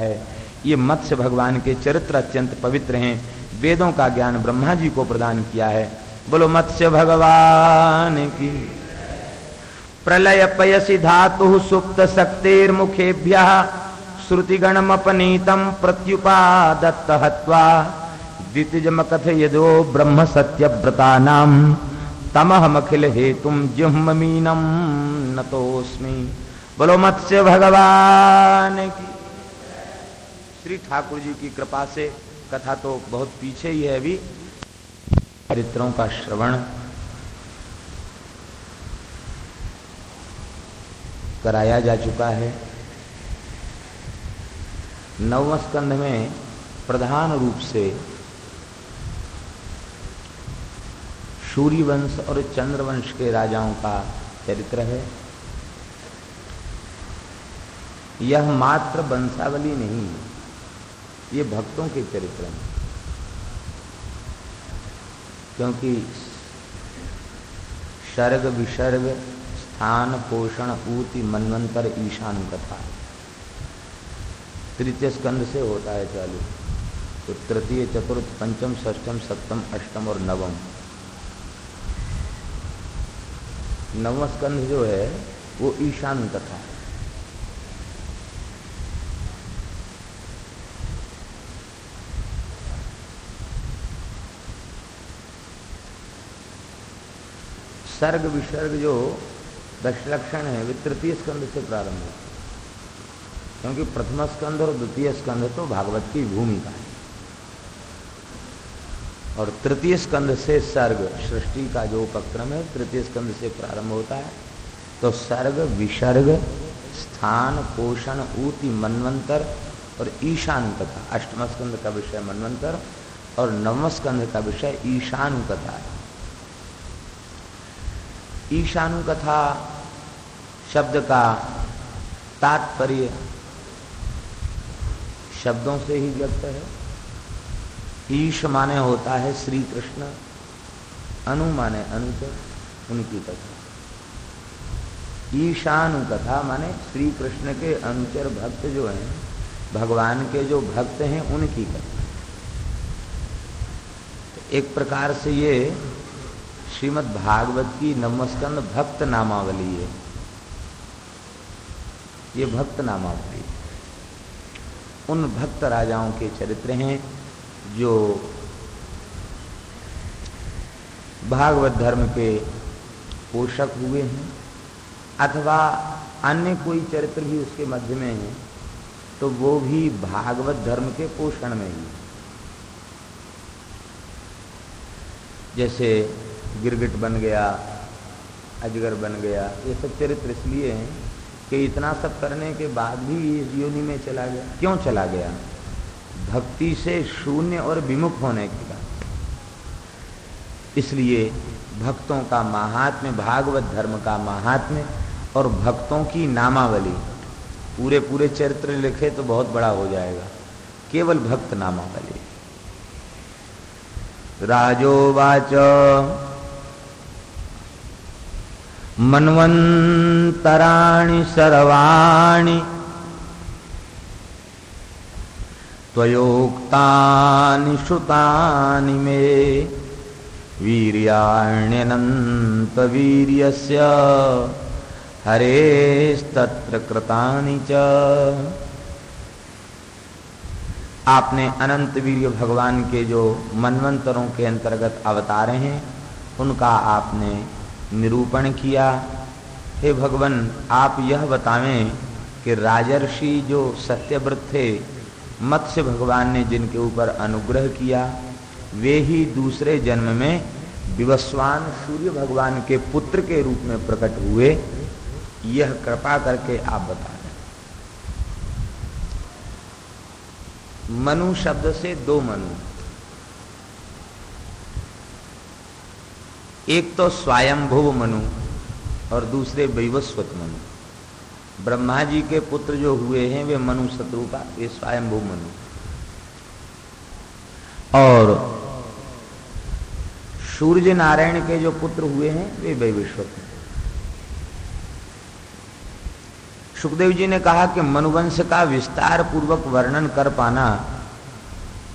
है। ये मत्स्य भगवान के चरित्र अत्यंत पवित्र हैं। वेदों का ज्ञान ब्रह्मा जी को प्रदान किया है। बोलो मत्स्य भगवान की। प्रलय पयसि धातु सुप्त शक्तिर्मुखेभ्यः श्रुतिगणमपनीतं प्रत्युपादत्त हत्वा द्वितीयमकथयदो ब्रह्म सत्यव्रतानां तमहमखिल हेतुम जिह्ममीनं नतोस्मि। बोलो मत्स्य भगवान की। श्री ठाकुर जी की कृपा से कथा तो बहुत पीछे ही है, अभी चरित्रों का श्रवण कराया जा चुका है। 9वें स्कंध में प्रधान रूप से सूर्यवंश और चंद्रवंश के राजाओं का चरित्र है। यह मात्र वंशावली नहीं है, ये भक्तों के चरित्र हैं। क्योंकि सर्ग विसर्ग स्थान पोषण ऊति मनवंतर ईशान कथा तृतीय स्कंध से होता है चालू। तो तृतीय चतुर्थ पंचम षष्ठम सप्तम अष्टम और नवम, 9वां स्कंध जो है वो ईशान कथा है। सर्ग विसर्ग जो दशलक्षण है वे तृतीय स्कंध से प्रारंभ होते, क्योंकि प्रथम स्कंध और द्वितीय स्कंध तो भागवत की भूमिका है, और तृतीय स्कंध से सर्ग सृष्टि का जो उपक्रम है तृतीय स्कंध से प्रारंभ होता है। तो सर्ग विसर्ग स्थान पोषण ऊति मनवंतर और ईशान कथा, अष्टम स्कंध का विषय मनवंतर और 9वें स्कंध का विषय ईशानु कथा है। ईशानु कथा शब्द का तात्पर्य शब्दों से ही व्यक्त है। ईश माने होता है श्री कृष्ण, अनु माने अनुचर, उनकी कथा। ईशानु कथा माने श्री कृष्ण के अनुचर भक्त जो हैं, भगवान के जो भक्त हैं उनकी कथा। एक प्रकार से ये श्रीमद् भागवत की 9वां स्कंद भक्त नामावली है। ये भक्त नामावली उन भक्त राजाओं के चरित्र हैं जो भागवत धर्म के पोषक हुए हैं, अथवा अन्य कोई चरित्र भी उसके मध्य में है तो वो भी भागवत धर्म के पोषण में ही। जैसे गिरगिट बन गया, अजगर बन गया, ये सब चरित्र इसलिए हैं कि इतना सब करने के बाद भी इस योनि में चला गया। क्यों चला गया? भक्ति से शून्य और विमुख होने के बाद। इसलिए भक्तों का महात्म्य, भागवत धर्म का महात्म्य और भक्तों की नामावली, पूरे पूरे चरित्र लिखे तो बहुत बड़ा हो जाएगा, केवल भक्त नामावली। राजोवाच मन्वन्तराणि सर्वाणि त्वयोक्तानि श्रुतानि मे वीर्याण्यनन्तवीर्यस्य हरेस्तत्र कृतानि च। आपने अनंत वीर्य भगवान के जो मनवंतरों के अंतर्गत अवतार हैं उनका आपने निरूपण किया। हे भगवान, आप यह बतावें कि राजर्षि जो सत्यव्रत थे, मत्स्य भगवान ने जिनके ऊपर अनुग्रह किया, वे ही दूसरे जन्म में विवस्वान सूर्य भगवान के पुत्र के रूप में प्रकट हुए। यह कृपा करके आप बता दें। मनु शब्द से दो मनु, एक तो स्वयंभुव मनु और दूसरे वैवस्वत मनु। ब्रह्मा जी के पुत्र जो हुए हैं वे मनु शत्रुपा, ये स्वयंभुव मनु, और सूर्य नारायण के जो पुत्र हुए हैं वे वैवस्वत। सुखदेव जी ने कहा कि मनुवंश का विस्तार पूर्वक वर्णन कर पाना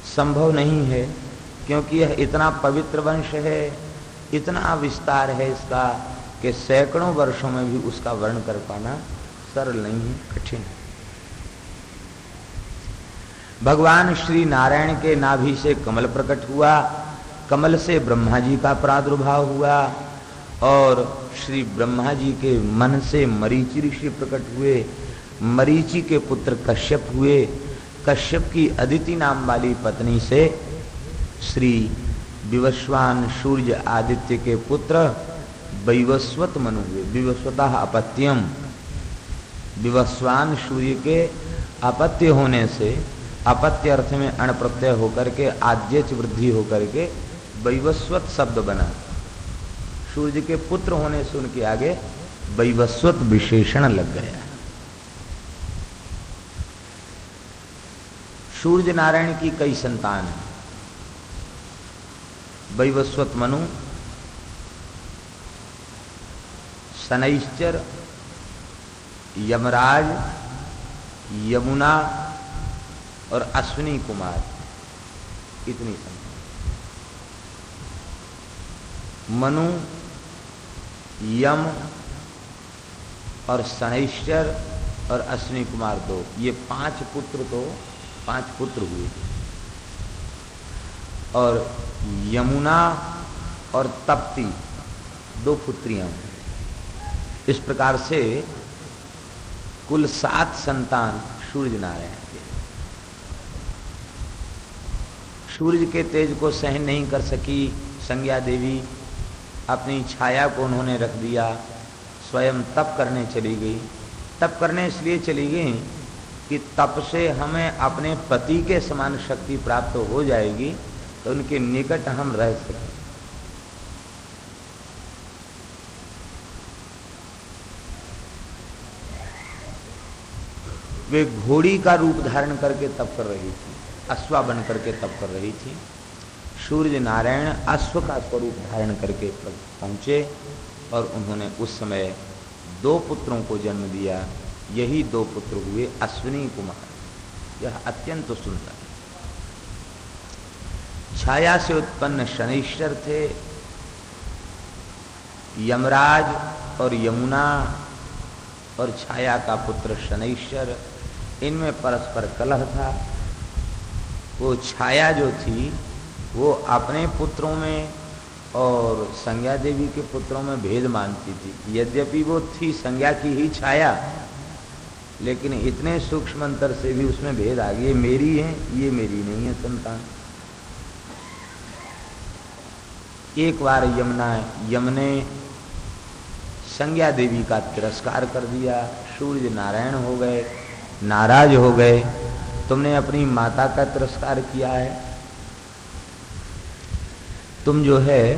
संभव नहीं है, क्योंकि यह इतना पवित्र वंश है, इतना विस्तार है इसका कि सैकड़ों वर्षों में भी उसका वर्णन कर पाना सरल नहीं है, कठिन है। भगवान श्री नारायण के नाभि से कमल प्रकट हुआ, कमल से ब्रह्मा जी का प्रादुर्भाव हुआ और श्री ब्रह्मा जी के मन से मरीचि ऋषि प्रकट हुए, मरीचि के पुत्र कश्यप हुए, कश्यप की अदिति नाम वाली पत्नी से श्री विवस्वान सूर्य आदित्य के पुत्र वैवस्वत मनु हुए। विवस्वतः अपत्यम, विवस्वान सूर्य के अपत्य होने से, अपत्य अर्थ में अण प्रत्यय होकर के आद्यच वृद्धि होकर के वैवस्वत शब्द बना। सूर्य के पुत्र होने से उनके आगे वैवस्वत विशेषण लग गया। सूर्य नारायण की कई संतान हैं। वैवस्वत मनु, शनैश्चर, यमराज, यमुना और अश्विनी कुमार, इतनी संतान। मनु, यम और शनैश्चर और अश्विनी कुमार दो, ये पांच पुत्र हुए। और यमुना और तप्ती दो पुत्रियां। इस प्रकार से कुल 7 संतान सूर्य नारायण के। सूर्य के तेज को सहन नहीं कर सकी संज्ञा देवी, अपनी छाया को उन्होंने रख दिया, स्वयं तप करने चली गई। तप करने इसलिए चली गई कि तप से हमें अपने पति के समान शक्ति प्राप्त हो जाएगी, तो उनके निकट हम रह सकें। वे घोड़ी का रूप धारण करके तप कर रही थी, अश्वा बन करके तप कर रही थी। सूर्य नारायण अश्व का स्वरूप धारण करके पहुंचे और उन्होंने उस समय 2 पुत्रों को जन्म दिया। यही 2 पुत्र हुए अश्विनी कुमार। यह अत्यंत सुंदर। छाया से उत्पन्न शनैश्चर थे, यमराज और यमुना और छाया का पुत्र शनैश्चर, इनमें परस्पर कलह था। वो छाया जो थी वो अपने पुत्रों में और संज्ञा देवी के पुत्रों में भेद मानती थी। यद्यपि वो थी संज्ञा की ही छाया, लेकिन इतने सूक्ष्म अंतर से भी उसमें भेद आ गया। मेरी है, ये मेरी नहीं है संतान। एक बार यम ने संज्ञा देवी का तिरस्कार कर दिया। सूर्य नारायण हो गए, नाराज हो गए, तुमने अपनी माता का तिरस्कार किया है, तुम जो है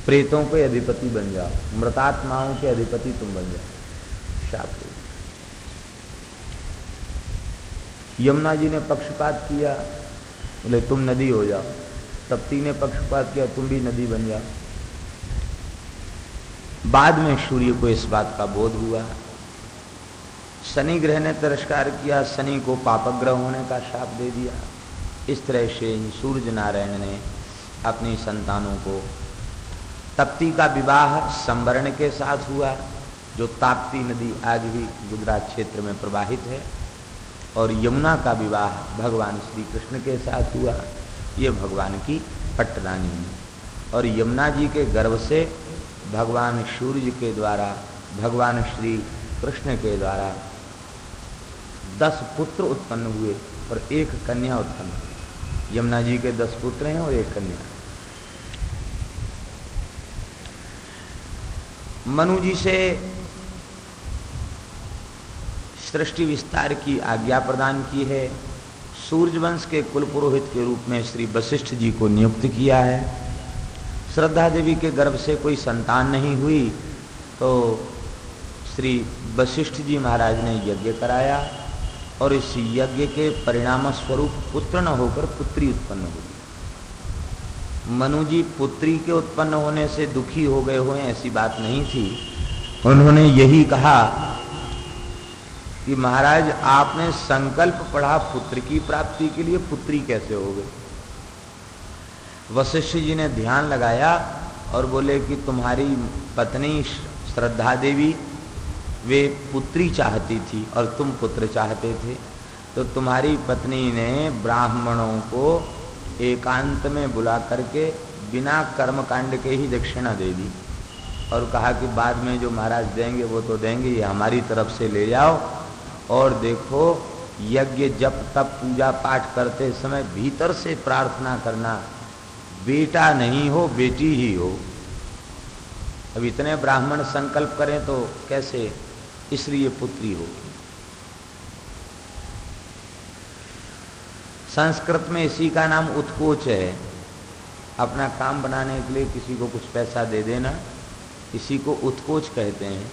प्रेतों के अधिपति बन जाओ, मृतात्माओं के अधिपति तुम बन जाओ। शाप दे। यमुना जी ने पक्षपात किया, बोले तुम नदी हो जाओ। तप्ती ने पक्षपात किया, तुम भी नदी बन जाओ। बाद में सूर्य को इस बात का बोध हुआ। शनि ग्रह ने तिरस्कार किया, शनि को पापग्रह होने का शाप दे दिया। इस तरह से सूर्य नारायण ने अपनी संतानों को, तप्ती का विवाह संवरण के साथ हुआ, जो ताप्ती नदी आज भी गुजरात क्षेत्र में प्रवाहित है, और यमुना का विवाह भगवान श्री कृष्ण के साथ हुआ। ये भगवान की पटरानी है। और यमुना जी के गर्भ से भगवान सूर्य के द्वारा, भगवान श्री कृष्ण के द्वारा 10 पुत्र उत्पन्न हुए और 1 कन्या उत्पन्न हुई। यमुना जी के 10 पुत्र हैं और 1 कन्या। मनु जी से सृष्टि विस्तार की आज्ञा प्रदान की है। सूर्यवंश के कुल पुरोहित के रूप में श्री वशिष्ठ जी को नियुक्त किया है। श्रद्धा देवी के गर्भ से कोई संतान नहीं हुई तो श्री वशिष्ठ जी महाराज ने यज्ञ कराया और इस यज्ञ के परिणाम स्वरूप पुत्र न होकर पुत्री उत्पन्न हुई। मनु जी पुत्री के उत्पन्न होने से दुखी हो गए हुए, ऐसी बात नहीं थी। उन्होंने यही कहा कि महाराज आपने संकल्प पढ़ा पुत्र की प्राप्ति के लिए, पुत्री कैसे हो गई? वशिष्ठ जी ने ध्यान लगाया और बोले कि तुम्हारी पत्नी श्रद्धा देवी वे पुत्री चाहती थी और तुम पुत्र चाहते थे, तो तुम्हारी पत्नी ने ब्राह्मणों को एकांत में बुला करके बिना कर्मकांड के ही दक्षिणा दे दी और कहा कि बाद में जो महाराज देंगे वो तो देंगे, ये हमारी तरफ से ले जाओ। और देखो यज्ञ जप तप पूजा पाठ करते समय भीतर से प्रार्थना करना, बेटा नहीं हो बेटी ही हो। अब इतने ब्राह्मण संकल्प करें तो कैसे, इसलिए पुत्री होगी। संस्कृत में इसी का नाम उत्कोच है। अपना काम बनाने के लिए किसी को कुछ पैसा दे देना, इसी को उत्कोच कहते हैं।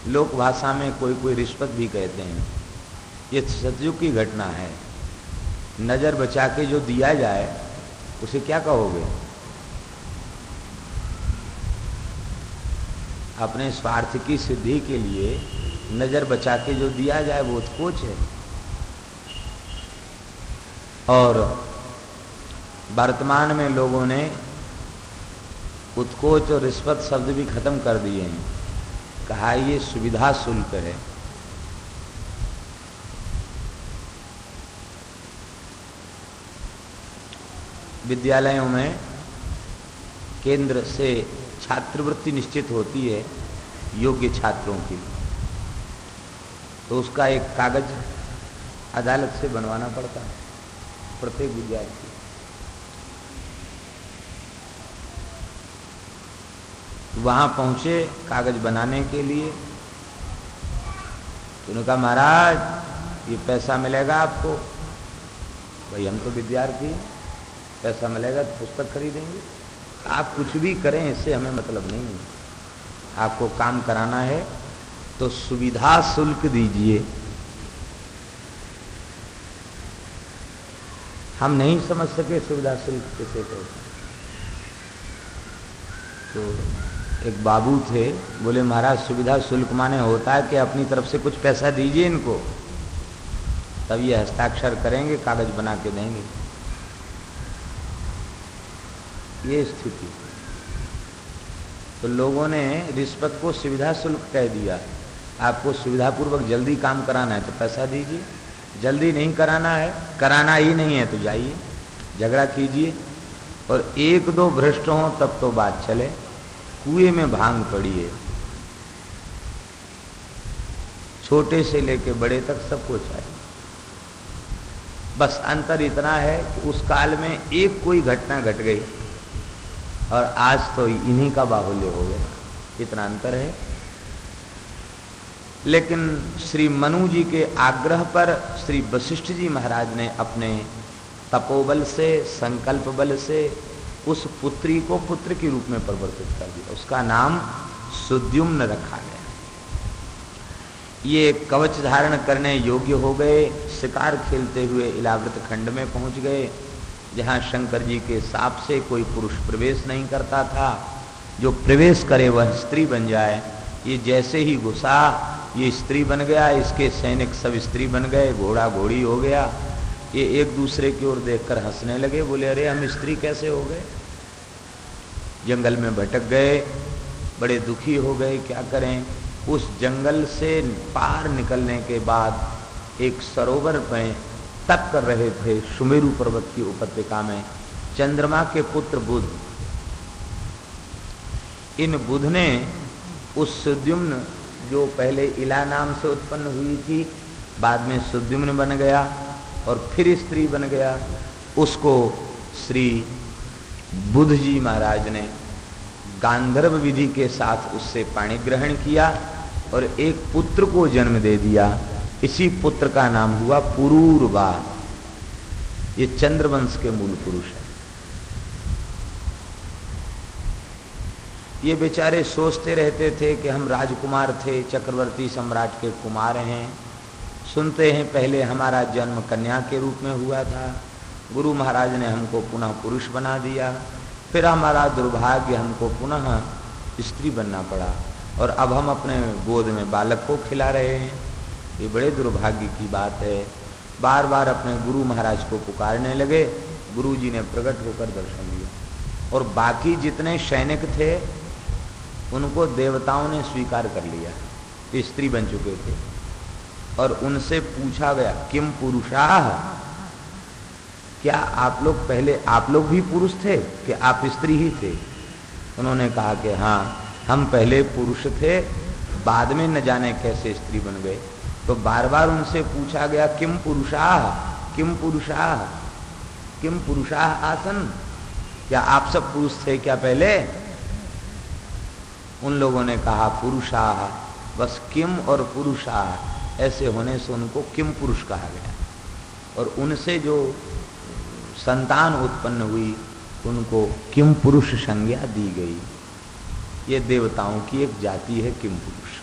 लोक भाषा में कोई कोई रिश्वत भी कहते हैं। ये सतयुग की घटना है। नजर बचा के जो दिया जाए उसे क्या कहोगे? अपने स्वार्थ की सिद्धि के लिए नजर बचा के जो दिया जाए वो उत्कोच है। और वर्तमान में लोगों ने उत्कोच और रिश्वत शब्द भी खत्म कर दिए हैं, कहा ये सुविधा शुल्क है। विद्यालयों में केंद्र से छात्रवृत्ति निश्चित होती है योग्य छात्रों की, तो उसका एक कागज अदालत से बनवाना पड़ता है प्रत्येक विद्यार्थी। वहां पहुंचे कागज बनाने के लिए, तो उन्होंने कहा महाराज ये पैसा मिलेगा आपको। भाई हम तो विद्यार्थी, पैसा मिलेगा तो पुस्तक खरीदेंगे। आप कुछ भी करें इससे हमें मतलब नहीं है, आपको काम कराना है तो सुविधा शुल्क दीजिए। हम नहीं समझ सके सुविधा शुल्क किसे कहते। तो एक बाबू थे, बोले महाराज सुविधा शुल्क माने होता है कि अपनी तरफ से कुछ पैसा दीजिए इनको, तब ये हस्ताक्षर करेंगे, कागज बना के देंगे। ये स्थिति। तो लोगों ने रिश्वत को सुविधा शुल्क कह दिया। आपको सुविधापूर्वक जल्दी काम कराना है तो पैसा दीजिए, जल्दी नहीं कराना है, कराना ही नहीं है तो जाइए झगड़ा कीजिए। और एक दो भ्रष्ट हों तब तो बात चले, कुएं में भांग पड़ी है। छोटे से लेके बड़े तक सबको चाहिए। बस अंतर इतना है कि उस काल में एक कोई घटना घट गई और आज तो इन्हीं का बाहुल्य हो गया, इतना अंतर है। लेकिन श्री मनु जी के आग्रह पर श्री वशिष्ठ जी महाराज ने अपने तपोबल से, संकल्प बल से उस पुत्री को पुत्र के रूप में परिवर्तित कर दिया। उसका नाम सुद्युम्न रखा गया। ये कवच धारण करने योग्य हो गए। शिकार खेलते हुए इलाव्रत खंड में पहुंच गए, जहां शंकर जी के शाप से कोई पुरुष प्रवेश नहीं करता था। जो प्रवेश करे वह स्त्री बन जाए। ये जैसे ही घुसा ये स्त्री बन गया, इसके सैनिक सब स्त्री बन गए, घोड़ा घोड़ी हो गया। ये एक दूसरे की ओर देखकर हंसने लगे, बोले अरे हम स्त्री कैसे हो गए। जंगल में भटक गए, बड़े दुखी हो गए, क्या करें। उस जंगल से पार निकलने के बाद एक सरोवर में तप कर रहे थे सुमेरु पर्वत की उपत्यका में चंद्रमा के पुत्र बुध। इन बुध ने उस सुद्युम्न, जो पहले इला नाम से उत्पन्न हुई थी, बाद में सुद्युम्न बन गया और फिर स्त्री बन गया, उसको श्री बुध जी महाराज ने गांधर्व विधि के साथ उससे पाणी ग्रहण किया और एक पुत्र को जन्म दे दिया। इसी पुत्र का नाम हुआ पुरूरवा। ये चंद्रवंश के मूल पुरुष है। ये बेचारे सोचते रहते थे कि हम राजकुमार थे, चक्रवर्ती सम्राट के कुमार हैं। सुनते हैं पहले हमारा जन्म कन्या के रूप में हुआ था, गुरु महाराज ने हमको पुनः पुरुष बना दिया, फिर हमारा दुर्भाग्य हमको पुनः स्त्री बनना पड़ा और अब हम अपने गोद में बालक को खिला रहे हैं। ये बड़े दुर्भाग्य की बात है। बार बार अपने गुरु महाराज को पुकारने लगे। गुरु जी ने प्रकट होकर दर्शन दिया और बाकी जितने सैनिक थे उनको देवताओं ने स्वीकार कर लिया, स्त्री बन चुके थे। और उनसे पूछा गया किम पुरुषाः, क्या आप लोग पहले आप लोग भी पुरुष थे कि आप स्त्री ही थे? उन्होंने कहा कि हाँ, हम पहले पुरुष थे, बाद में न जाने कैसे स्त्री बन गए। तो बार बार उनसे पूछा गया किम पुरुषाः, किम पुरुषाः, किम पुरुषाः आसन, क्या आप सब पुरुष थे क्या पहले? उन लोगों ने कहा पुरुषाः, बस किम और पुरुषाः ऐसे होने से उनको किम पुरुष कहा गया। और उनसे जो संतान उत्पन्न हुई उनको किम पुरुष संज्ञा दी गई। ये देवताओं की एक जाति है किम पुरुष।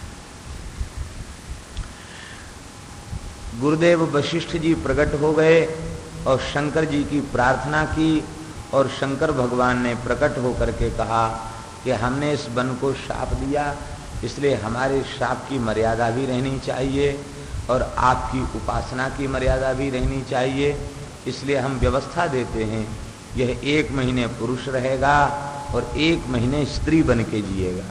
गुरुदेव वशिष्ठ जी प्रकट हो गए और शंकर जी की प्रार्थना की और शंकर भगवान ने प्रकट होकर के कहा कि हमने इस वन को शाप दिया, इसलिए हमारे शाप की मर्यादा भी रहनी चाहिए और आपकी उपासना की मर्यादा भी रहनी चाहिए। इसलिए हम व्यवस्था देते हैं, यह 1 महीने पुरुष रहेगा और 1 महीने स्त्री बन के जिएगा।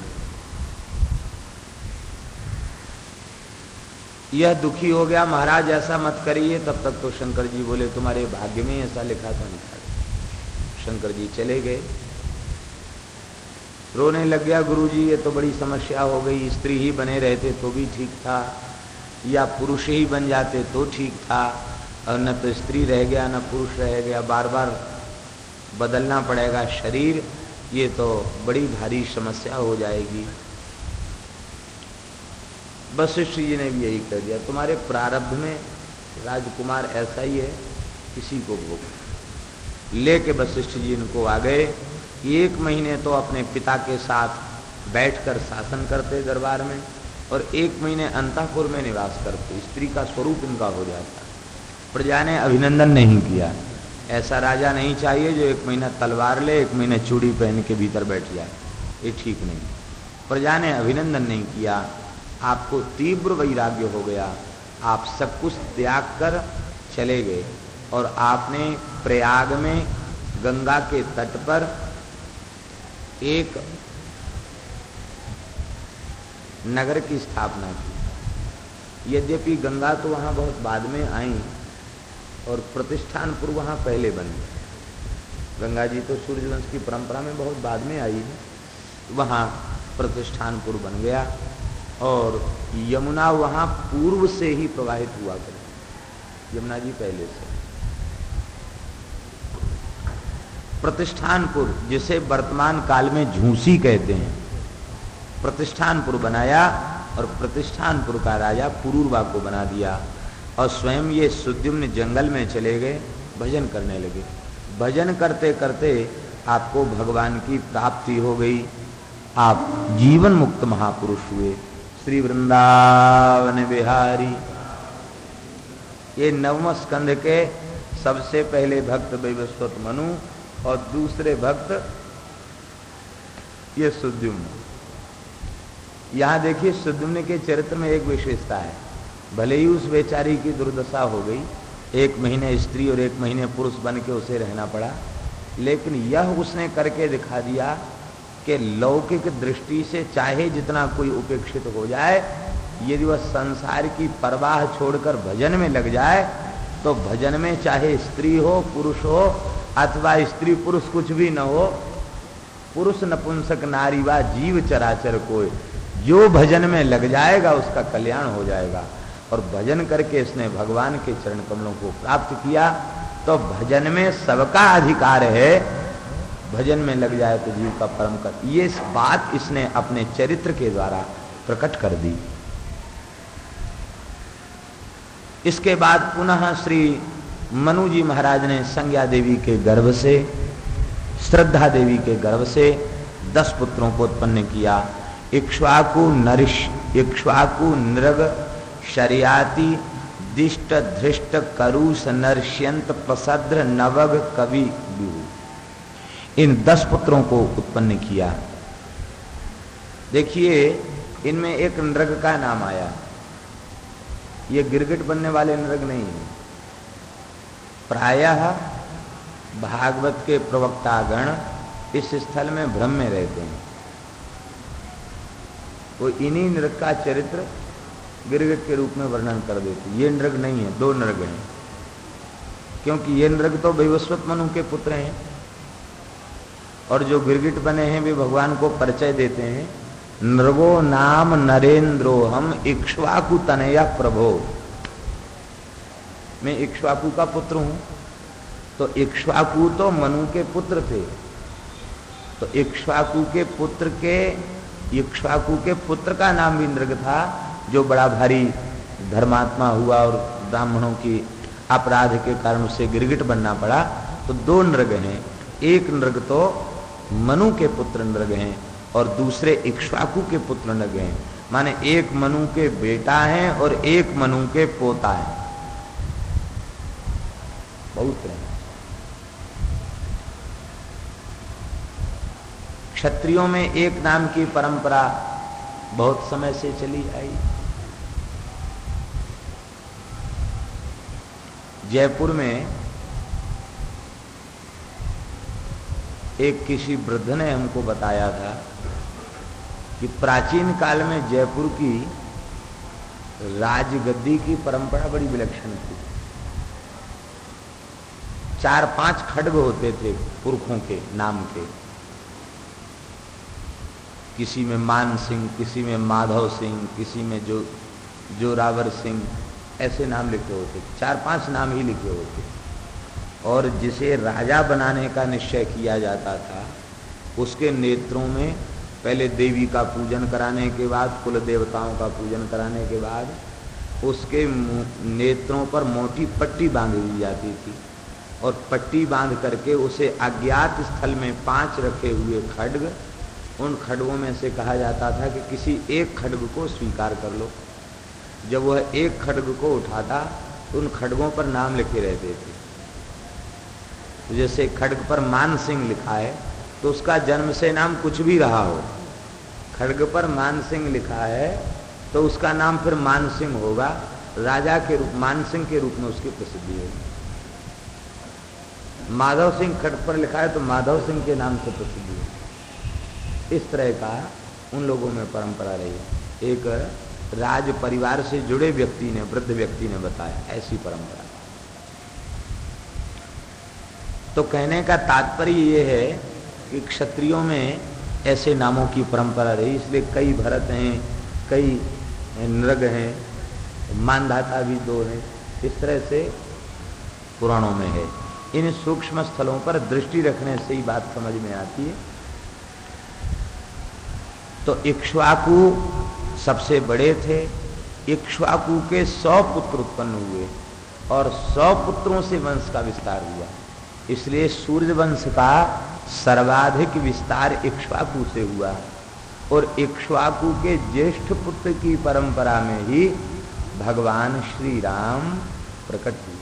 यह दुखी हो गया, महाराज ऐसा मत करिए। तब तक तो शंकर जी बोले तुम्हारे भाग्य में ऐसा लिखा था, लिखा। शंकर जी चले गए। रोने लग गया गुरु जी, ये तो बड़ी समस्या हो गई, स्त्री ही बने रहते तो भी ठीक था, या पुरुष ही बन जाते तो ठीक था, और न तो स्त्री रह गया न पुरुष रह गया, बार बार बदलना पड़ेगा शरीर, ये तो बड़ी भारी समस्या हो जाएगी। वशिष्ठ जी ने भी यही कह दिया, तुम्हारे प्रारब्ध में राजकुमार ऐसा ही है, किसी को भोग। लेके वशिष्ठ जी इनको आ गए। 1 महीने तो अपने पिता के साथ बैठकर शासन करते दरबार में, और 1 महीने अंतःपुर में निवास करते, स्त्री का स्वरूप इनका हो जाता। प्रजा ने अभिनंदन नहीं किया। ऐसा राजा नहीं चाहिए जो 1 महीना तलवार ले, 1 महीने चूड़ी पहन के भीतर बैठ जाए, ये ठीक नहीं। प्रजा ने अभिनंदन नहीं किया। आपको तीव्र वैराग्य हो गया, आप सब कुछ त्याग कर चले गए और आपने प्रयाग में गंगा के तट पर एक नगर की स्थापना की। यद्यपि गंगा तो वहां बहुत बाद में आई और प्रतिष्ठानपुर वहां पहले बन गया। गंगा जी तो सूर्यवंश की परंपरा में बहुत बाद में आई है, वहां प्रतिष्ठानपुर बन गया। और यमुना वहां पूर्व से ही प्रवाहित हुआ करती, यमुना जी पहले से। प्रतिष्ठानपुर जिसे वर्तमान काल में झूसी कहते हैं, प्रतिष्ठानपुर बनाया और प्रतिष्ठानपुर का राजा पुरूरवा को बना दिया। और स्वयं ये सुद्युम्न जंगल में चले गए, भजन करने लगे। भजन करते करते आपको भगवान की प्राप्ति हो गई, आप जीवन मुक्त महापुरुष हुए। श्री वृंदावन बिहारी। ये 9वें स्कंध के सबसे पहले भक्त वैवस्वत मनु और दूसरे भक्त ये सुद्युम्न। यहां देखिए सुद्युम्न के चरित्र में एक विशेषता है, भले ही उस बेचारी की दुर्दशा हो गई, 1 महीने स्त्री और 1 महीने पुरुष बन के उसे रहना पड़ा, लेकिन यह उसने करके दिखा दिया कि लौकिक दृष्टि से चाहे जितना कोई उपेक्षित हो जाए, यदि वह संसार की परवाह छोड़कर भजन में लग जाए तो भजन में चाहे स्त्री हो पुरुष हो अथवा स्त्री पुरुष कुछ भी न हो, पुरुष नपुंसक नारी वा जीव चराचर कोई, जो भजन में लग जाएगा उसका कल्याण हो जाएगा। और भजन करके इसने भगवान के चरण कमलों को प्राप्त किया। तो भजन में सबका अधिकार है, भजन में लग जाए तो जीव का परम कर। ये बात इसने अपने चरित्र के द्वारा प्रकट कर दी। इसके बाद पुनः श्री मनु जी महाराज ने संज्ञा देवी के गर्भ से, श्रद्धा देवी के गर्भ से 10 पुत्रों को उत्पन्न किया। इक्ष्वाकु नरिश, इक्ष्वाकु नृग, शर्याति, दिष्ट, धृष्ट, करुष, नरष्यंत, प्रसद्र, नवग, कवि, बिहु, इन 10 पुत्रों को उत्पन्न किया। देखिए इनमें एक नृग का नाम आया। ये गिरगिट बनने वाले नृग नहीं है। प्रायः भागवत के प्रवक्तागण इस स्थल में भ्रम में रहते हैं। वो इन्हीं नृग का चरित्र गिरगिट के रूप में वर्णन कर देते। ये नृग नहीं है, दो नृग हैं, क्योंकि ये नृग तो वैवस्वत मनु के पुत्र हैं और जो गिरगिट बने हैं वे भगवान को परिचय देते हैं। नृगो नाम नरेंद्रो हम इक्ष्वाकु तनया प्रभो। मैं इक्ष्वाकु का पुत्र हूं। तो इक्ष्वाकु तो मनु के पुत्र थे, तो इक्ष्वाकु के पुत्र का नाम भी नृग था, जो बड़ा भारी धर्मात्मा हुआ और ब्राह्मणों की अपराध के कारण उसे गिरगिट बनना पड़ा। तो दो नृग हैं, एक नृग तो मनु के पुत्र नृग हैं और दूसरे इक्ष्वाकु के पुत्र नृग हैं। माने एक मनु के बेटा हैं और एक मनु के पोता हैं। बहुत है। क्षत्रियों में एक नाम की परंपरा बहुत समय से चली आई। जयपुर में एक किसी वृद्ध ने हमको बताया था कि प्राचीन काल में जयपुर की राजगद्दी की परंपरा बड़ी विलक्षण थी। 4-5 खड्ग होते थे पुरखों के नाम के, किसी में मान सिंह, किसी में माधव सिंह, किसी में जोरावर सिंह, ऐसे नाम लिखे होते। 4-5 नाम ही लिखे होते। और जिसे राजा बनाने का निश्चय किया जाता था, उसके नेत्रों में पहले देवी का पूजन कराने के बाद, कुल देवताओं का पूजन कराने के बाद, उसके नेत्रों पर मोटी पट्टी बांध दी जाती थी और पट्टी बांध करके उसे अज्ञात स्थल में 5 रखे हुए खड्ग, उन खड्गों में से कहा जाता था कि किसी एक खड्ग को स्वीकार कर लो। जब वह एक खड्ग को उठाता तो उन खड्गों पर नाम लिखे रहते थे। तो जैसे खड्ग पर मान सिंह लिखा है तो उसका जन्म से नाम कुछ भी रहा हो, खड्ग पर मान सिंह लिखा है तो उसका नाम फिर मान सिंह होगा। राजा के रूप, मान सिंह के रूप में उसकी प्रसिद्धि होगी। माधव सिंह खड्ग पर लिखा है तो माधव सिंह के नाम से प्रसिद्धि होगी। इस तरह का उन लोगों में परंपरा रही। एक राज परिवार से जुड़े व्यक्ति ने, वृद्ध व्यक्ति ने बताया ऐसी परंपरा। तो कहने का तात्पर्य ये है कि क्षत्रियों में ऐसे नामों की परंपरा रही, इसलिए कई भरत हैं, कई नृग हैं, मानधाता भी 2 हैं। इस तरह से पुराणों में है। इन सूक्ष्म स्थलों पर दृष्टि रखने से ही बात समझ में आती है। तो इक्ष्वाकु सबसे बड़े थे। इक्ष्वाकु के 100 पुत्र उत्पन्न हुए और 100 पुत्रों से वंश का विस्तार हुआ। इसलिए सूर्य वंश का सर्वाधिक विस्तार इक्ष्वाकु से हुआ और इक्ष्वाकु के ज्येष्ठ पुत्र की परंपरा में ही भगवान श्री राम प्रकट हुए।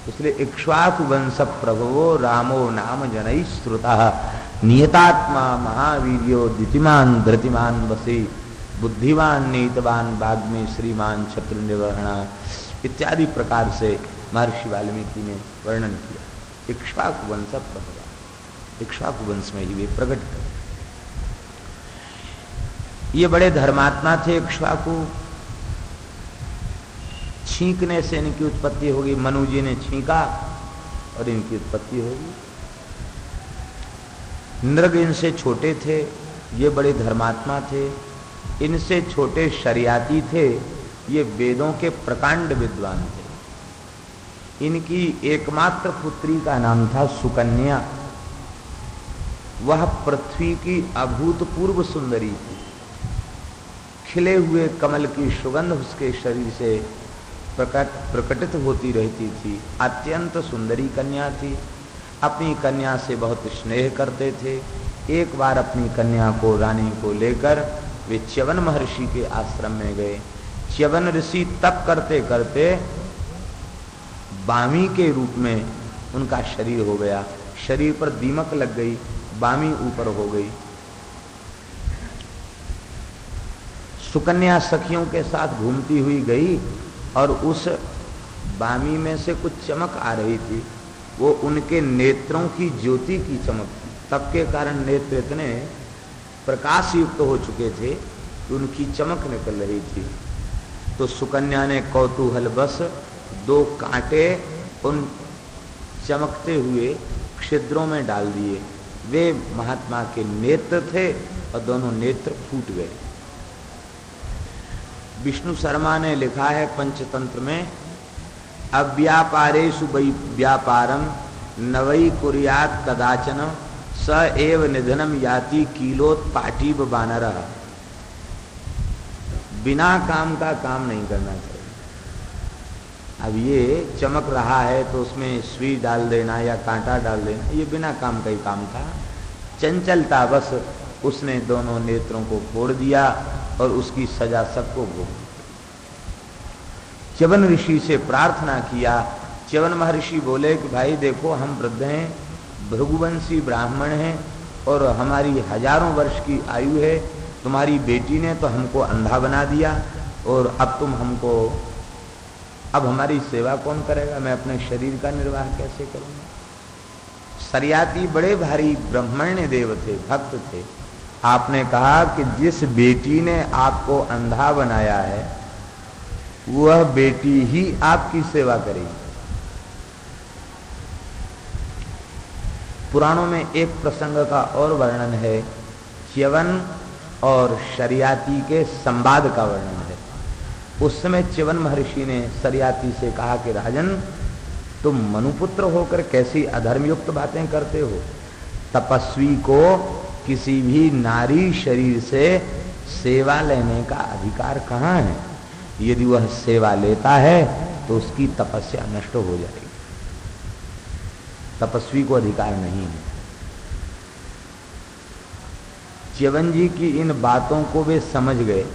इसलिए इक्ष्वाकु वंश प्रभवो रामो नाम जनैः श्रुतः नियतात्मा महावीर्यो दितिमान धृतिमान वसी बुद्धिवान नीतवान वाग्मी श्रीमान शत्रु निवर्हणा इत्यादि प्रकार से महर्षि वाल्मीकि ने वर्णन किया। इक्ष्वाकु वंश प्रभवा, इक्ष्वाकु वंश में ही वे प्रकट हुए। ये बड़े धर्मात्मा थे इक्ष्वाकु। छींकने से इनकी उत्पत्ति होगी। मनु जी ने छींका और इनकी उत्पत्ति होगी। नृग इनसे छोटे थे, ये बड़े धर्मात्मा थे। इनसे छोटे शरियाती थे, ये वेदों के प्रकांड विद्वान थे। इनकी एकमात्र पुत्री का नाम था सुकन्या। वह पृथ्वी की अभूतपूर्व सुंदरी थी। खिले हुए कमल की सुगंध उसके शरीर से प्रकटित होती रहती थी। अत्यंत सुंदरी कन्या थी। अपनी कन्या से बहुत स्नेह करते थे। एक बार अपनी कन्या को, रानी को लेकर वे च्यवन महर्षि के आश्रम में गए। च्यवन ऋषि तप करते करते बामी के रूप में उनका शरीर हो गया। शरीर पर दीमक लग गई, बामी ऊपर हो गई। सुकन्या सखियों के साथ घूमती हुई गई और उस बामी में से कुछ चमक आ रही थी, वो उनके नेत्रों की ज्योति की चमक थी। तप के कारण नेत्र इतने प्रकाश युक्त हो चुके थे कि उनकी चमक निकल रही थी। तो सुकन्या ने कौतूहल बस 2 कांटे उन चमकते हुए छिद्रों में डाल दिए। वे महात्मा के नेत्र थे और दोनों नेत्र फूट गए। विष्णु शर्मा ने लिखा है पंचतंत्र में, अव्यापारेषु व्यापारम नवई कुर्यात् कदाचन स एव निधनम याति कीलोत्पाटीव बानरः। बिना काम का काम नहीं करना चाहिए। अब ये चमक रहा है तो उसमें सुई डाल देना या कांटा डाल देना, ये बिना काम का ही काम था। चंचलता बस उसने दोनों नेत्रों को फोड़ दिया और उसकी सजा सबको भोग। च्यवन ऋषि से प्रार्थना किया। च्यवन महर्षि बोले कि भाई देखो, हम वृद्ध हैं, भृगुवंशी ब्राह्मण हैं और हमारी हजारों वर्ष की आयु है। तुम्हारी बेटी ने तो हमको अंधा बना दिया और अब हमारी सेवा कौन करेगा? मैं अपने शरीर का निर्वाह कैसे करूंगा? सरियाती बड़े भारी ब्राह्मण्य देव थे, भक्त थे। आपने कहा कि जिस बेटी ने आपको अंधा बनाया है वह बेटी ही आपकी सेवा करेगी। पुराणों में एक प्रसंग का और वर्णन है, च्यवन और शरियाती के संवाद का वर्णन है। उस समय च्यवन महर्षि ने शरियाती से कहा कि राजन, तुम मनुपुत्र होकर कैसी अधर्मयुक्त बातें करते हो? तपस्वी को किसी भी नारी शरीर से सेवा लेने का अधिकार कहाँ है? यदि वह सेवा लेता है तो उसकी तपस्या नष्ट हो जाएगी। तपस्वी को अधिकार नहीं है। च्यवन जी की इन बातों को वे समझ गए।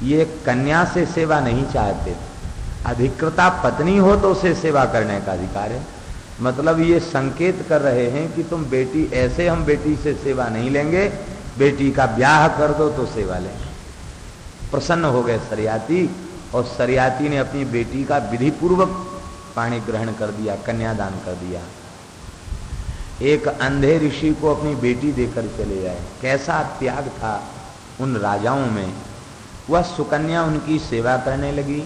ये कन्या से सेवा नहीं चाहते, अधिकृता पत्नी हो तो उसे सेवा करने का अधिकार है। मतलब ये संकेत कर रहे हैं कि तुम बेटी, ऐसे हम बेटी से सेवा नहीं लेंगे, बेटी का ब्याह कर दो तो सेवा लेंगे। प्रसन्न हो गए सरियाती, और सरियाती ने अपनी बेटी का विधि पूर्वक पाणी ग्रहण कर दिया, कन्यादान कर दिया। एक अंधे ऋषि को अपनी बेटी देकर चले आए। कैसा त्याग था उन राजाओं में। वह सुकन्या उनकी सेवा करने लगी।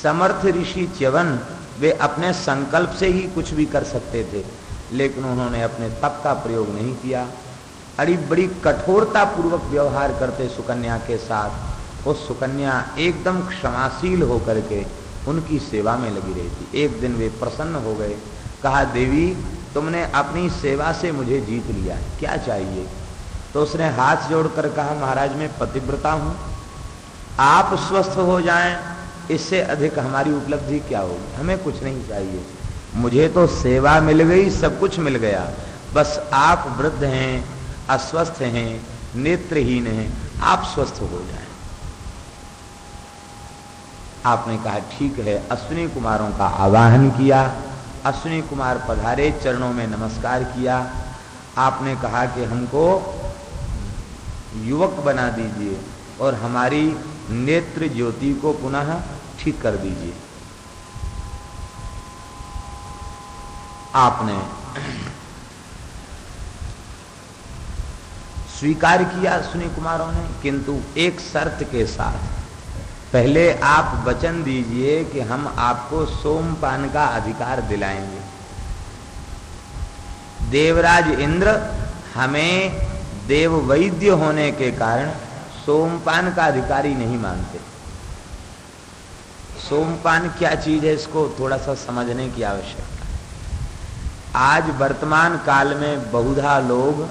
समर्थ ऋषि च्यवन, वे अपने संकल्प से ही कुछ भी कर सकते थे, लेकिन उन्होंने अपने तप का प्रयोग नहीं किया। बड़ी कठोरता पूर्वक व्यवहार करते सुकन्या के साथ। वो सुकन्या एकदम क्षमाशील होकर के उनकी सेवा में लगी रही थी। एक दिन वे प्रसन्न हो गए। कहा, देवी तुमने अपनी सेवा से मुझे जीत लिया, क्या चाहिए? तो उसने हाथ जोड़कर कहा, महाराज मैं पतिव्रता हूं, आप स्वस्थ हो जाएं, इससे अधिक हमारी उपलब्धि क्या होगी? हमें कुछ नहीं चाहिए, मुझे तो सेवा मिल गई, सब कुछ मिल गया, बस आप वृद्ध हैं, अस्वस्थ हैं, नेत्रहीन हैं, आप स्वस्थ हो जाएं। आपने कहा ठीक है। अश्विनी कुमारों का आवाहन किया। अश्विनी कुमार पधारे, चरणों में नमस्कार किया। आपने कहा कि हमको युवक बना दीजिए और हमारी नेत्र ज्योति को पुनः ठीक कर दीजिए। आपने स्वीकार किया अश्विनी कुमारों ने, किंतु एक शर्त के साथ। पहले आप वचन दीजिए कि हम आपको सोमपान का अधिकार दिलाएंगे। देवराज इंद्र हमें देव वैद्य होने के कारण सोमपान का अधिकारी नहीं मानते। सोमपान क्या चीज है, इसको थोड़ा सा समझने की आवश्यकता है। आज वर्तमान काल में बहुधा लोग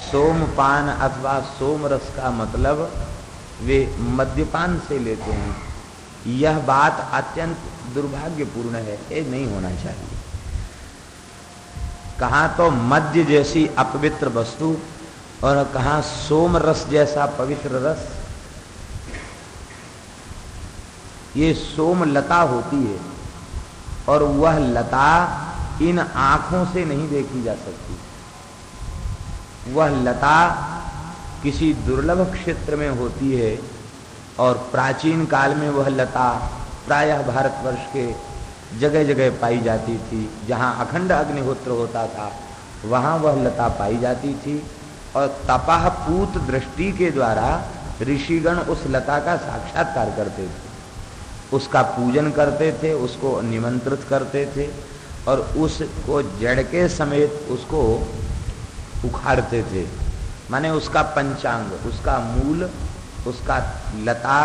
सोमपान अथवा सोमरस का मतलब वे मद्यपान से लेते हैं। यह बात अत्यंत दुर्भाग्यपूर्ण है, ये नहीं होना चाहिए। कहाँ तो मद्य जैसी अपवित्र वस्तु और कहाँ सोम रस जैसा पवित्र रस। ये सोम लता होती है और वह लता इन आंखों से नहीं देखी जा सकती। वह लता किसी दुर्लभ क्षेत्र में होती है और प्राचीन काल में वह लता प्रायः भारतवर्ष के जगह जगह पाई जाती थी। जहाँ अखंड अग्निहोत्र होता था वहाँ वह लता पाई जाती थी और तपः पूत दृष्टि के द्वारा ऋषिगण उस लता का साक्षात्कार करते थे, उसका पूजन करते थे, उसको निमंत्रित करते थे और उसको जड़ के समेत उसको उखाड़ते थे। माने उसका पंचांग, उसका मूल, उसका लता,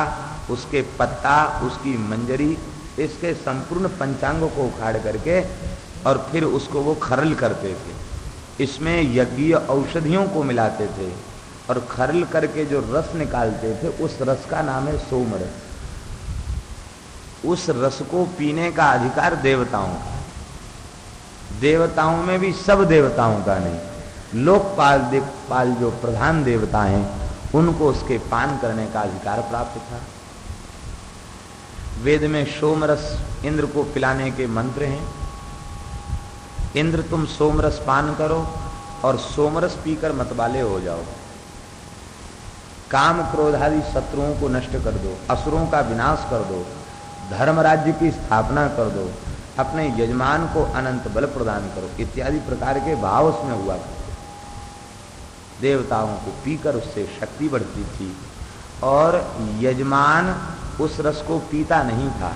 उसके पत्ता, उसकी मंजरी, इसके संपूर्ण पंचांगों को उखाड़ करके और फिर उसको वो खरल करते थे। इसमें यज्ञीय औषधियों को मिलाते थे और खरल करके जो रस निकालते थे उस रस का नाम है सोमरस। उस रस को पीने का अधिकार देवताओं का, देवताओं में भी सब देवताओं का नहीं, लोकपाल देवपाल जो प्रधान देवता हैं उनको उसके पान करने का अधिकार प्राप्त था। वेद में सोमरस इंद्र को पिलाने के मंत्र हैं। इंद्र तुम सोमरस पान करो और सोमरस पीकर मतवाले हो जाओ, काम क्रोध आदि शत्रुओं को नष्ट कर दो, असुरों का विनाश कर दो, धर्म राज्य की स्थापना कर दो, अपने यजमान को अनंत बल प्रदान करो, इत्यादि प्रकार के भाव उसमें हुआ करते। देवताओं को पीकर उससे शक्ति बढ़ती थी और यजमान उस रस को पीता नहीं था,